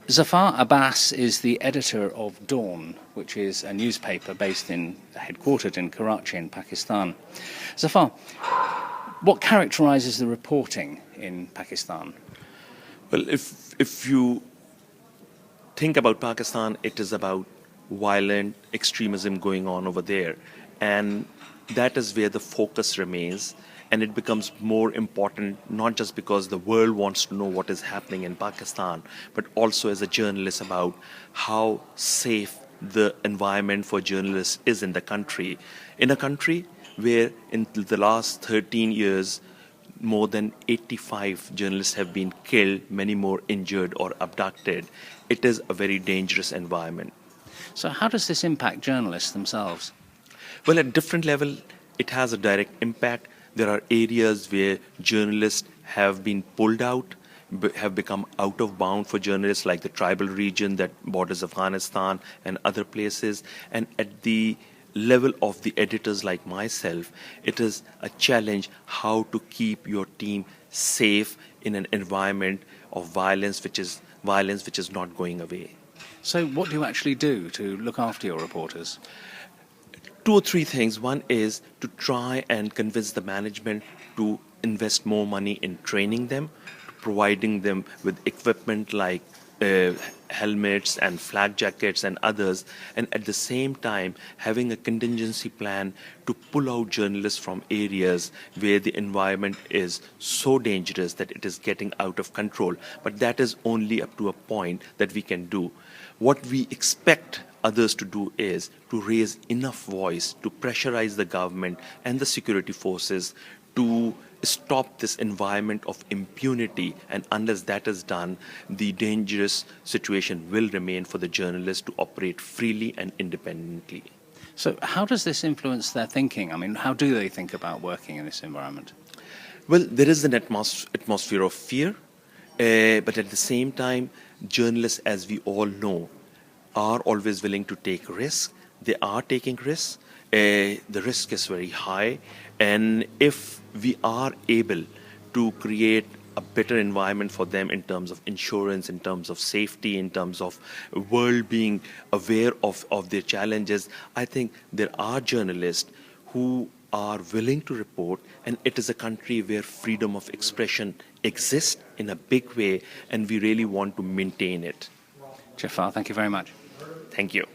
Zaffar Abbas is the editor of Dawn, which is a newspaper headquartered in Karachi in Pakistan. Zaffar, what characterises the reporting in Pakistan? Well, if you think about Pakistan, it is about violent extremism going on over there. And that is where the focus remains. And it becomes more important, not just because the world wants to know what is happening in Pakistan, but also as a journalist about how safe the environment for journalists is in the country. In a country where in the last 13 years, more than 85 journalists have been killed, many more injured or abducted. It is a very dangerous environment. So how does this impact journalists themselves? Well, at different level, it has a direct impact. There are areas where journalists have been pulled out, have become out of bound for journalists, like the tribal region that borders Afghanistan and other places. And at the level of the editors like myself, it is a challenge how to keep your team safe in an environment of violence which is not going away. So what do you actually do to look after your reporters? 2 or 3 things. One is to try and convince the management to invest more money in training them, providing them with equipment like helmets and flak jackets and others, and at the same time having a contingency plan to pull out journalists from areas where the environment is so dangerous that it is getting out of control. But that is only up to a point that we can do. What we expect others to do is to raise enough voice to pressurize the government and the security forces to stop this environment of impunity, and unless that is done, the dangerous situation will remain for the journalists to operate freely and independently. So how does this influence their thinking? I mean, how do they think about working in this environment? Well, there is an atmosphere of fear, but at the same time, journalists, as we all know, are always willing to take risks. They are taking risks. The risk is very high. And if we are able to create a better environment for them in terms of insurance, in terms of safety, in terms of world being aware of their challenges, I think there are journalists who are willing to report, and it is a country where freedom of expression exists in a big way, and we really want to maintain it. Zaffar, thank you very much. Thank you.